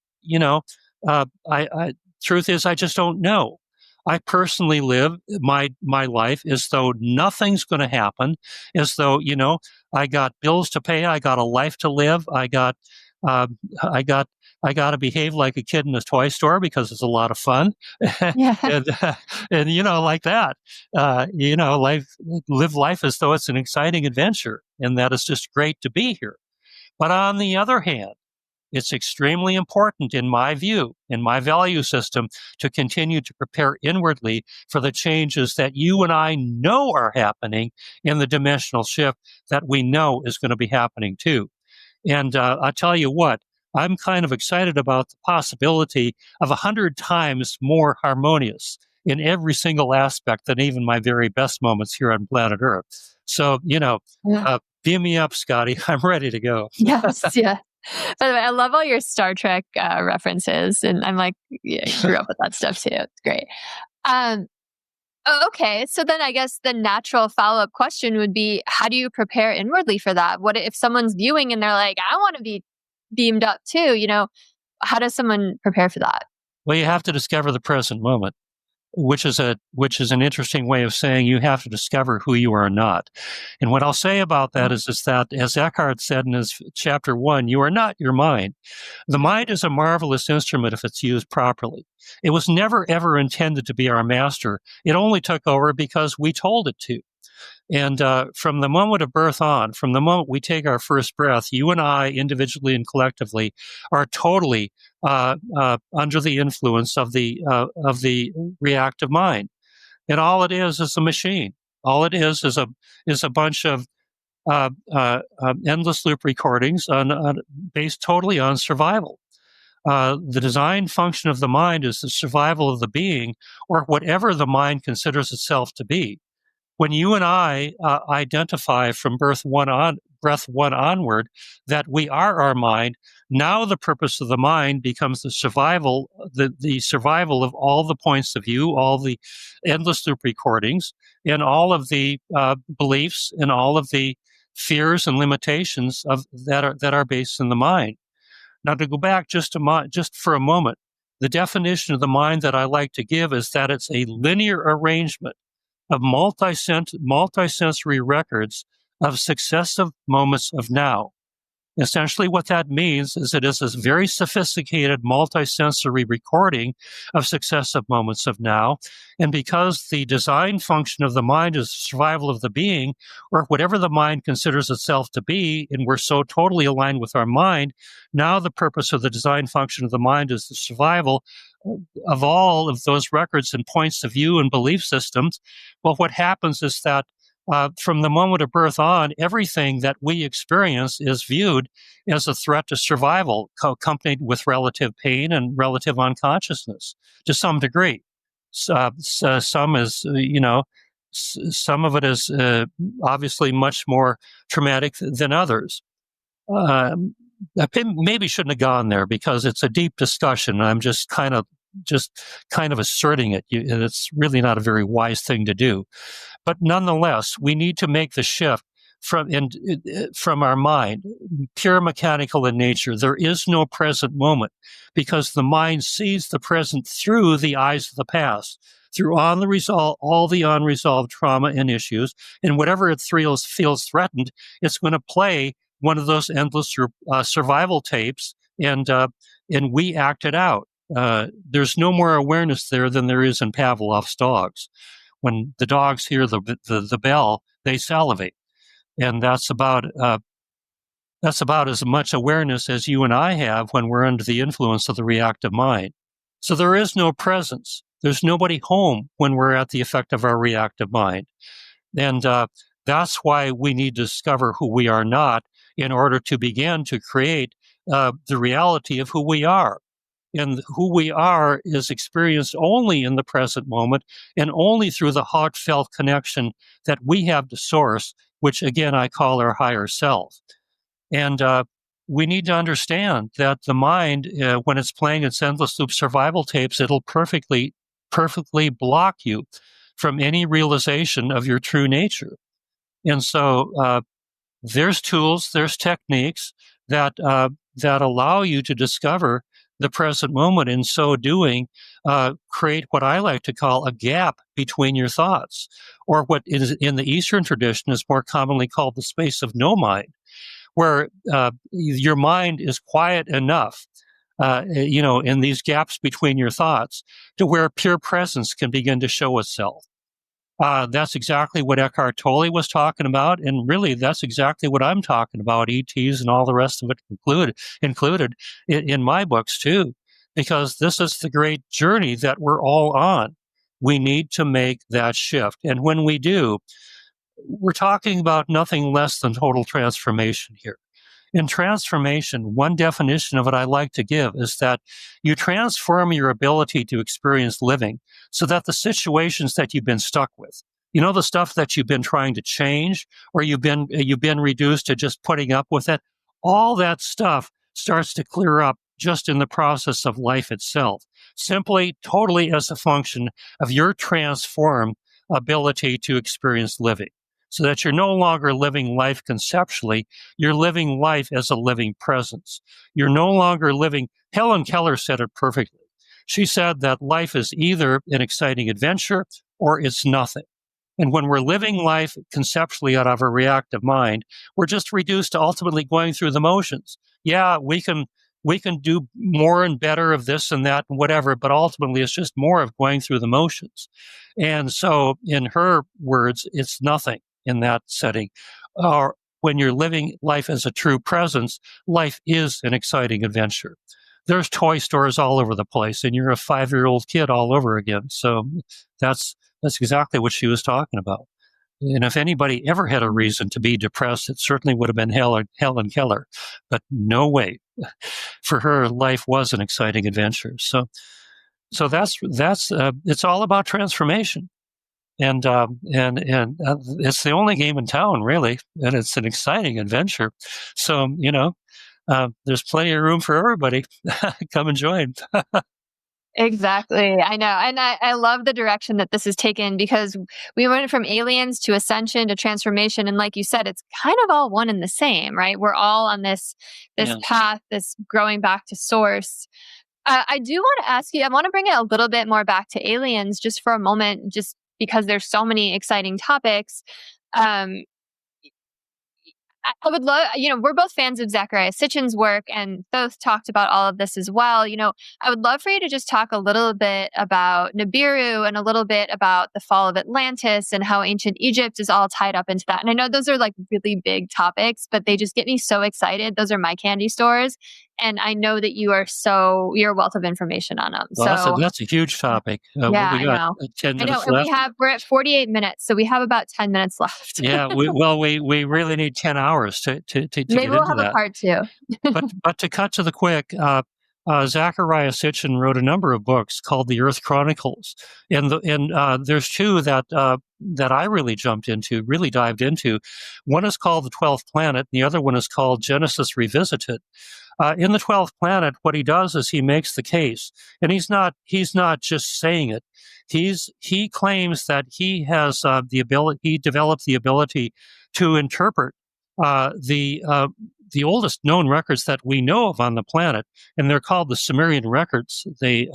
truth is, I just don't know. I personally live my life as though nothing's going to happen, as though, I got bills to pay, I got a life to live, I got to behave like a kid in a toy store because it's a lot of fun. Yeah. and like that, live life as though it's an exciting adventure and that it's just great to be here. But on the other hand, it's extremely important, in my view, in my value system, to continue to prepare inwardly for the changes that you and I know are happening in the dimensional shift that we know is going to be happening too. And I'll tell you what, I'm kind of excited about the possibility of 100 times more harmonious in every single aspect than even my very best moments here on planet Earth. So, beam me up, Scotty. I'm ready to go. Yes, yeah. By the way, I love all your Star Trek references, and I'm like, yeah, I grew up with that stuff too. It's great. Okay, so then I guess the natural follow-up question would be, how do you prepare inwardly for that? What if someone's viewing and they're like, I want to be beamed up too? How does someone prepare for that? Well, you have to discover the present moment, which is an interesting way of saying you have to discover who you are not. And what I'll say about that is that, as Eckhart said in his chapter 1, you are not your mind. The mind is a marvelous instrument if it's used properly. It was never, ever intended to be our master. It only took over because we told it to. And from the moment of birth on, from the moment we take our first breath, you and I, individually and collectively, are totally under the influence of the reactive mind. And all it is a machine. All it is a bunch of endless loop recordings based totally on survival. The design function of the mind is the survival of the being, or whatever the mind considers itself to be. When you and I identify from breath one onward that we are our mind, now the purpose of the mind becomes the survival of all the points of view, all the endless loop recordings, and all of the beliefs and all of the fears and limitations that are based in the mind. Now, to go back just for a moment, the definition of the mind that I like to give is that it's a linear arrangement of multisensory records of successive moments of now. Essentially, what that means is it is this very sophisticated multisensory recording of successive moments of now. And because the design function of the mind is survival of the being, or whatever the mind considers itself to be, and we're so totally aligned with our mind, now the purpose of the design function of the mind is the survival of all of those records and points of view and belief systems. Well, what happens is that from the moment of birth on, everything that we experience is viewed as a threat to survival, accompanied with relative pain and relative unconsciousness to some degree. Some is, some of it is obviously much more traumatic than others. I maybe shouldn't have gone there because it's a deep discussion. I'm just kind of asserting it. It's really not a very wise thing to do. But nonetheless, we need to make the shift from our mind, pure mechanical in nature. There is no present moment because the mind sees the present through the eyes of the past, through all the unresolved trauma and issues. And whatever it feels threatened, it's going to play one of those endless survival tapes, and we act it out. There's no more awareness there than there is in Pavlov's dogs. When the dogs hear the bell, they salivate, and that's about as much awareness as you and I have when we're under the influence of the reactive mind. So there is no presence. There's nobody home when we're at the effect of our reactive mind, and that's why we need to discover who we are not in order to begin to create the reality of who we are. And who we are is experienced only in the present moment and only through the heartfelt connection that we have to Source, which again I call our higher self. And we need to understand that the mind, when it's playing its endless loop survival tapes, it'll perfectly block you from any realization of your true nature. And so there's tools, there's techniques that allow you to discover the present moment. In so doing, create what I like to call a gap between your thoughts, or what is in the Eastern tradition is more commonly called the space of no mind, where your mind is quiet enough, in these gaps between your thoughts, to where pure presence can begin to show itself. That's exactly what Eckhart Tolle was talking about, and really that's exactly what I'm talking about, ETs and all the rest of it included in my books too, because this is the great journey that we're all on. We need to make that shift, and when we do, we're talking about nothing less than total transformation here. In transformation, one definition of it I like to give is that you transform your ability to experience living so that the situations that you've been stuck with, the stuff that you've been trying to change, or you've been reduced to just putting up with it, all that stuff starts to clear up just in the process of life itself, simply totally as a function of your transformed ability to experience living. So that you're no longer living life conceptually, you're living life as a living presence. You're no longer living, Helen Keller said it perfectly. She said that life is either an exciting adventure or it's nothing. And when we're living life conceptually out of a reactive mind, we're just reduced to ultimately going through the motions. Yeah, we can do more and better of this and that and whatever, but ultimately it's just more of going through the motions. And so in her words, it's nothing. In that setting, or when you're living life as a true presence, life is an exciting adventure. There's toy stores all over the place, and you're a 5-year-old kid all over again. So that's exactly what she was talking about. And if anybody ever had a reason to be depressed, it certainly would have been Helen Keller. But no way, for her, life was an exciting adventure. So that's it's all about transformation. And it's the only game in town, really, and it's an exciting adventure. So, there's plenty of room for everybody. Come and join. Exactly. I know. And I love the direction that this is taken, because we went from aliens to ascension to transformation. And like you said, it's kind of all one and the same, right? We're all on this Yes. path, this growing back to Source. I do want to ask you, I want to bring it a little bit more back to aliens just for a moment, just because there's so many exciting topics. Um, I would love, we're both fans of Zachariah Sitchin's work, and Thoth talked about all of this as well. I would love for you to just talk a little bit about Nibiru and a little bit about the fall of Atlantis and how ancient Egypt is all tied up into that. And I know those are like really big topics, but they just get me so excited. Those are my candy stores. And I know that you're a wealth of information on them. Well, so that's a huge topic. yeah, We I got know. 10 I know. minutes And left. we're at 48 minutes, so we have about 10 minutes left. Yeah, we really need 10 hours to Maybe get we'll into have a that. part two. But to cut to the quick, Zachariah Sitchin wrote a number of books called the Earth Chronicles, and there's two that I really dived into. One is called The 12th Planet, and the other one is called Genesis Revisited. In the 12th Planet, what he does is he makes the case, and he's not just saying it. He claims that he has he developed the ability to interpret the oldest known records that we know of on the planet, and they're called the Sumerian records. They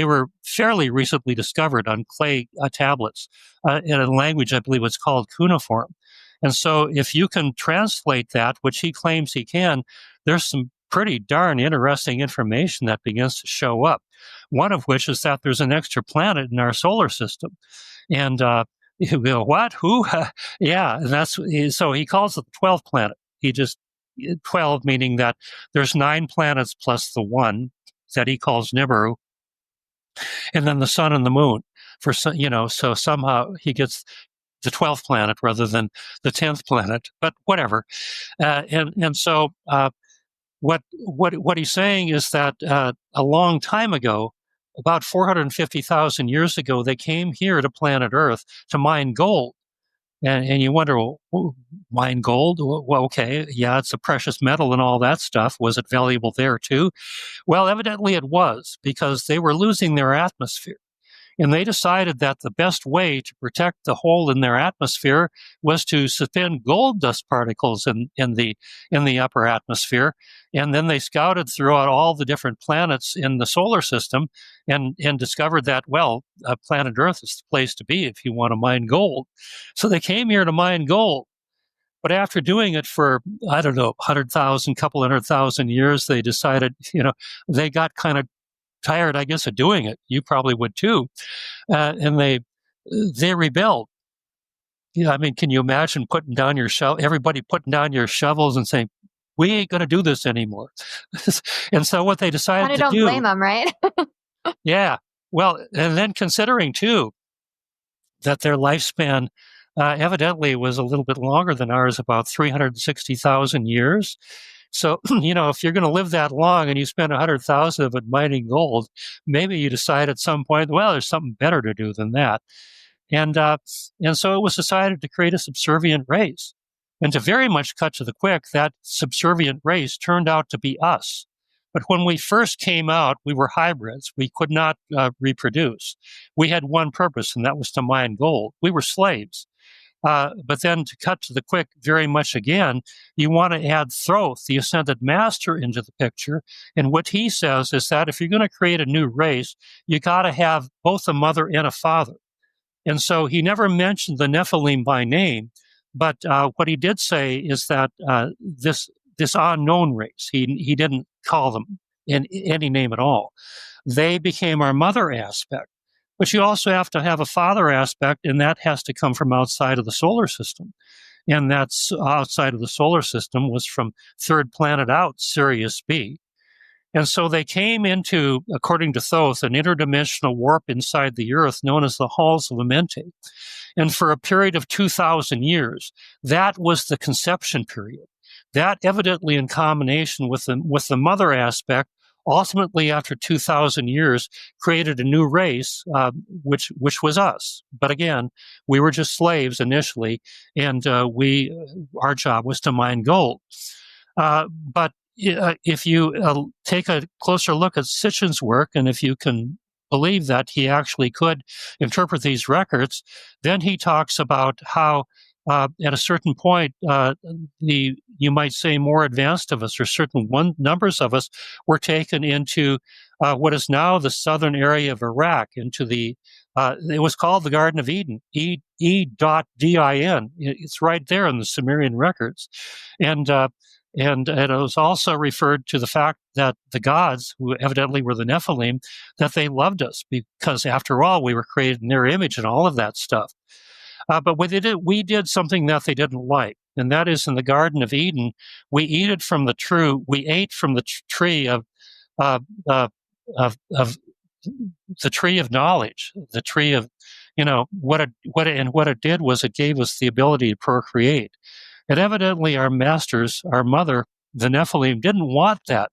were fairly recently discovered on clay tablets in a language I believe it's called cuneiform. And so, if you can translate that, which he claims he can, there's some pretty darn interesting information that begins to show up. One of which is that there's an extra planet in our solar system, and you go, what? Who? Yeah, and so he calls it the 12th planet. He just 12 meaning that there's 9 planets plus the one that he calls Nibiru, and then the sun and the moon. So somehow he gets the 12th planet rather than the 10th planet. But whatever. So what he's saying is that a long time ago, about 450,000 years ago, they came here to planet Earth to mine gold. And you wonder, well, mine gold? Well, okay, yeah, it's a precious metal and all that stuff. Was it valuable there too? Well, evidently it was, because they were losing their atmosphere. And they decided that the best way to protect the hole in their atmosphere was to suspend gold dust particles in the upper atmosphere. And then they scouted throughout all the different planets in the solar system and discovered that, well, planet Earth is the place to be if you want to mine gold. So they came here to mine gold. But after doing it for, I don't know, 100,000 years, they decided, they got kind of tired, I guess, of doing it. You probably would too. And they rebelled. I mean, can you imagine everybody putting down your shovels and saying, we ain't going to do this anymore? And so what they decided to do. I don't blame them, right? Yeah. Well, and then considering too that their lifespan evidently was a little bit longer than ours, about 360,000 years. So, if you're going to live that long and you spend 100,000 of it mining gold, maybe you decide at some point, well, there's something better to do than that. And so it was decided to create a subservient race. And to very much cut to the quick, that subservient race turned out to be us. But when we first came out, we were hybrids. We could not reproduce. We had one purpose, and that was to mine gold. We were slaves. But then to cut to the quick very much again, you want to add Thoth, the ascended master, into the picture. And what he says is that if you're going to create a new race, you got to have both a mother and a father. And so he never mentioned the Nephilim by name, but what he did say is that this unknown race, he didn't call them in any name at all. They became our mother aspect. But you also have to have a father aspect, and that has to come from outside of the solar system. And that's outside of the solar system was from third planet out, Sirius B. And so they came into, according to Thoth, an interdimensional warp inside the Earth known as the Halls of Amenti. And for a period of 2,000 years, that was the conception period. That evidently in combination with the mother aspect, ultimately, after 2,000 years, created a new race, which was us. But again, we were just slaves initially, and our job was to mine gold. But if you take a closer look at Sitchin's work, and if you can believe that he actually could interpret these records, then he talks about how at a certain point, you might say more advanced of us, or certain numbers of us, were taken into what is now the southern area of Iraq, into the it was called the Garden of Eden, E.din. It's right there in the Sumerian records, and it was also referred to the fact that the gods, who evidently were the Nephilim, that they loved us because, after all, we were created in their image and all of that stuff. But we did something that they didn't like, and that is, in the Garden of Eden, we ate from the tree of uh, uh, of the tree of knowledge, the tree of, what it did was it gave us the ability to procreate. And evidently, our masters, our mother, the Nephilim, didn't want that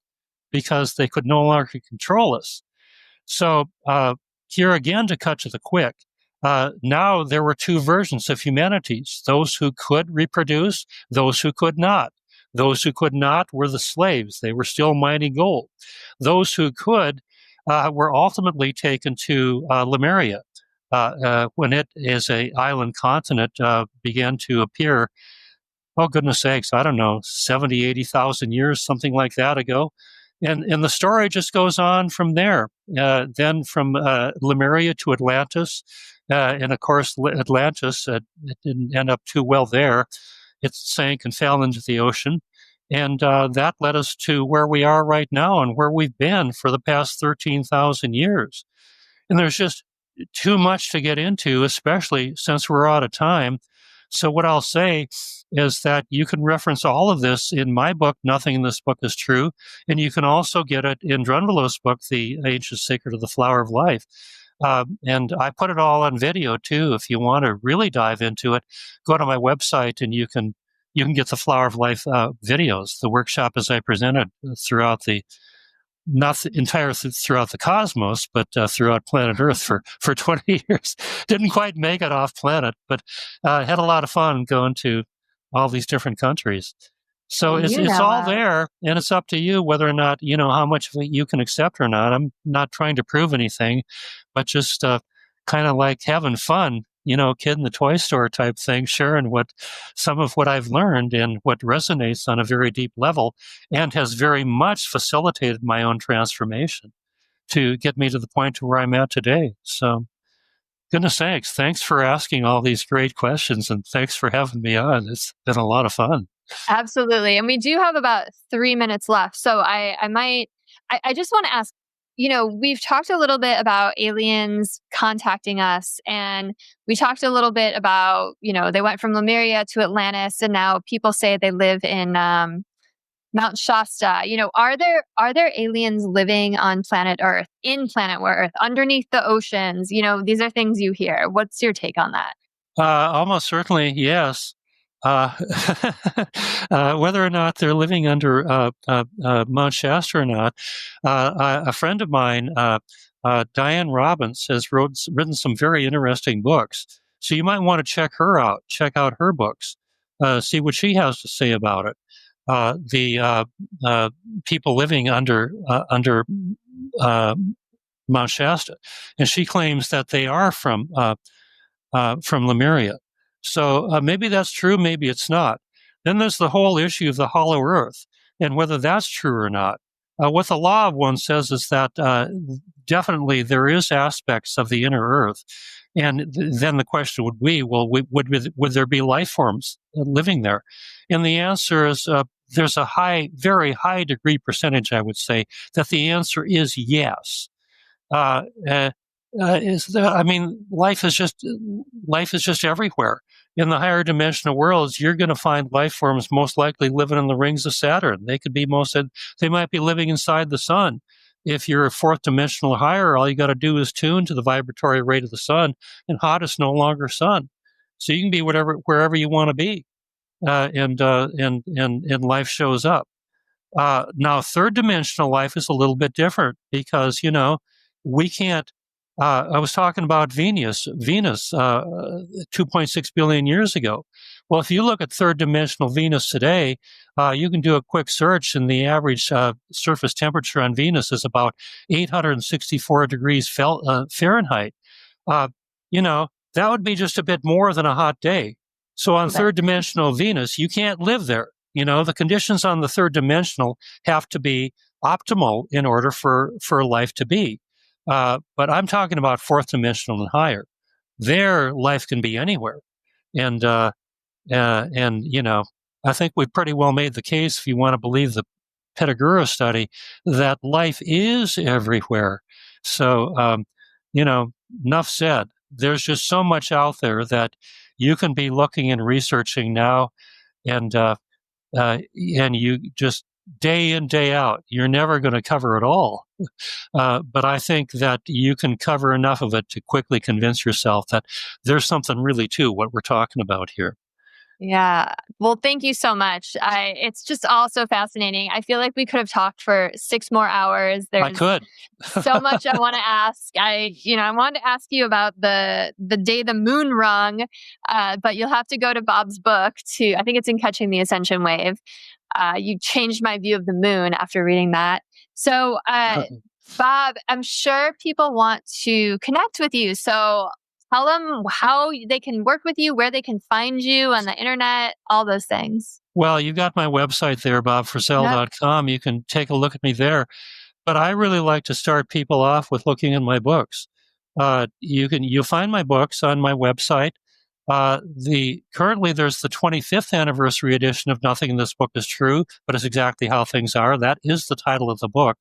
because they could no longer control us. So here again, to cut to the quick, now there were two versions of humanities: those who could reproduce, those who could not. Those who could not were the slaves. They were still mining gold. Those who could were ultimately taken to Lemuria when it, as a island continent, began to appear. Oh, goodness sakes, I don't know, 70, 80,000 years, something like that ago. And the story just goes on from there. Then from Lemuria to Atlantis. And of course, Atlantis, it didn't end up too well there. It sank and fell into the ocean. And that led us to where we are right now and where we've been for the past 13,000 years. And there's just too much to get into, especially since we're out of time. So what I'll say is that you can reference all of this in my book, Nothing in This Book is True, and you can also get it in Drunvalo's book, The Ancient Secret of the Flower of Life. And I put it all on video too. If you want to really dive into it, go to my website and you can get the Flower of Life videos, the workshop as I presented throughout not the entire throughout the cosmos, but throughout planet Earth for 20 years. Didn't quite make it off planet, but had a lot of fun going to all these different countries. So it's all there, and it's up to you whether or not, how much of it you can accept or not. I'm not trying to prove anything, but just kind of like having fun, kid in the toy store type thing, sharing some of what I've learned and what resonates on a very deep level and has very much facilitated my own transformation to get me to the point to where I'm at today. So, goodness sakes, thanks for asking all these great questions, and thanks for having me on. It's been a lot of fun. Absolutely. And we do have about 3 minutes left. So I just want to ask, we've talked a little bit about aliens contacting us, and we talked a little bit about, they went from Lemuria to Atlantis, and now people say they live in Mount Shasta. Are there aliens living on planet Earth, in planet Earth, underneath the oceans? These are things you hear. What's your take on that? Almost certainly, yes. Whether or not they're living under Mount Shasta or not, a friend of mine, Diane Robbins, has written some very interesting books. So you might want to check her out. Check out her books. See what she has to say about it. The people living under Mount Shasta, and she claims that they are from Lemuria. So maybe that's true, maybe it's not. Then there's the whole issue of the hollow earth and whether that's true or not. What the law of one says is that definitely there is aspects of the inner earth. And then the question would be, well, would there be life forms living there? And the answer is there's a very high degree percentage, I would say, that the answer is yes. Life is just everywhere. In the higher dimensional worlds, you're going to find life forms most likely living in the rings of Saturn. They might be living inside the sun. If you're a fourth dimensional higher, all you got to do is tune to the vibratory rate of the sun, and hot is no longer sun. So you can be wherever you want to be, and life shows up. Now, third dimensional life is a little bit different because we can't. I was talking about Venus 2.6 billion years ago. Well, if you look at third dimensional Venus today, you can do a quick search, and the average surface temperature on Venus is about 864 degrees Fahrenheit. That would be just a bit more than a hot day. So on Bet. third dimensional Venus, you can't live there. The conditions on the third dimensional have to be optimal in order for life to be. But I'm talking about fourth dimensional and higher. There, life can be anywhere. And I think we've pretty well made the case, if you want to believe the Pettigrew study, that life is everywhere. So, enough said. There's just so much out there that you can be looking and researching now, and you just day in, day out, you're never going to cover it all. But I think that you can cover enough of it to quickly convince yourself that there's something really to what we're talking about here. Yeah. Well, thank you so much. It's just all so fascinating. I feel like we could have talked for 6 more hours. I could. So much I want to ask. I wanted to ask you about the day the moon rung, but you'll have to go to Bob's book I think it's in Catching the Ascension Wave. You changed my view of the moon after reading that. So, Bob, I'm sure people want to connect with you. So tell them how they can work with you, where they can find you on the internet, all those things. Well, you've got my website there, bobfrissell.com. You can take a look at me there. But I really like to start people off with looking at my books. You'll find my books on my website. Currently there's the 25th anniversary edition of Nothing in This Book is True, but it's exactly how things are. That is the title of the book.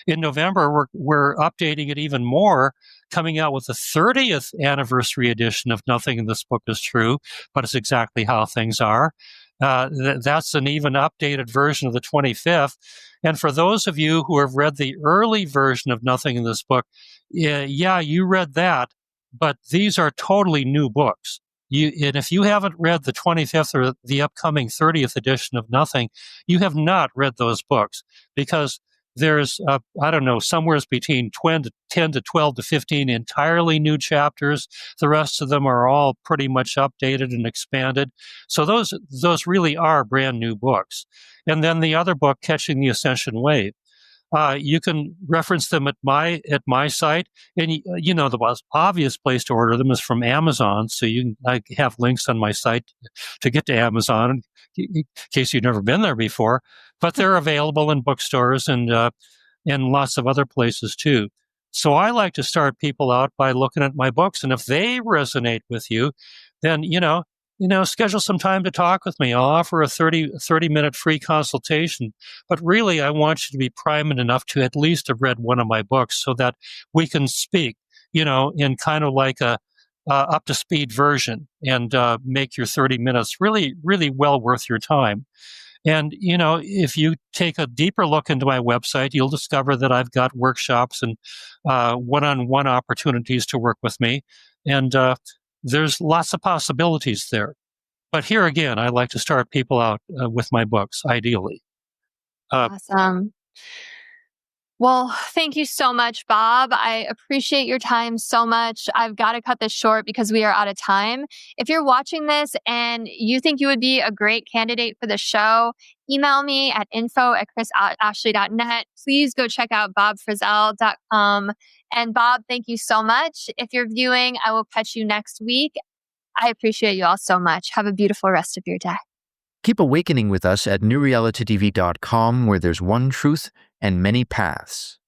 In November, we're updating it even more, coming out with the 30th anniversary edition of Nothing in This Book is True, but it's exactly how things are. That's an even updated version of the 25th. And for those of you who have read the early version of Nothing in This Book, you read that, but these are totally new books. And if you haven't read the 25th or the upcoming 30th edition of Nothing, you have not read those books, because there's, somewhere between 10 to 12 to 15 entirely new chapters. The rest of them are all pretty much updated and expanded. So those really are brand new books. And then the other book, Catching the Ascension Wave. You can reference them at my site, and the most obvious place to order them is from Amazon. So I have links on my site to get to Amazon in case you've never been there before. But they're available in bookstores and lots of other places too. So I like to start people out by looking at my books, and if they resonate with you, then schedule some time to talk with me. I'll offer a 30-minute free consultation. But really, I want you to be primed enough to at least have read one of my books so that we can speak, in kind of like a up-to-speed version, and make your 30 minutes really, really well worth your time. And, if you take a deeper look into my website, you'll discover that I've got workshops and one-on-one opportunities to work with me. And there's lots of possibilities there. But here again, I like to start people out with my books, ideally. Awesome. Well, thank you so much, Bob. I appreciate your time so much. I've got to cut this short because we are out of time. If you're watching this and you think you would be a great candidate for the show, email me at info@krisashley.net. Please go check out bobfrissell.com. And Bob, thank you so much. If you're viewing, I will catch you next week. I appreciate you all so much. Have a beautiful rest of your day. Keep awakening with us at newrealitytv.com, where there's one truth and many paths.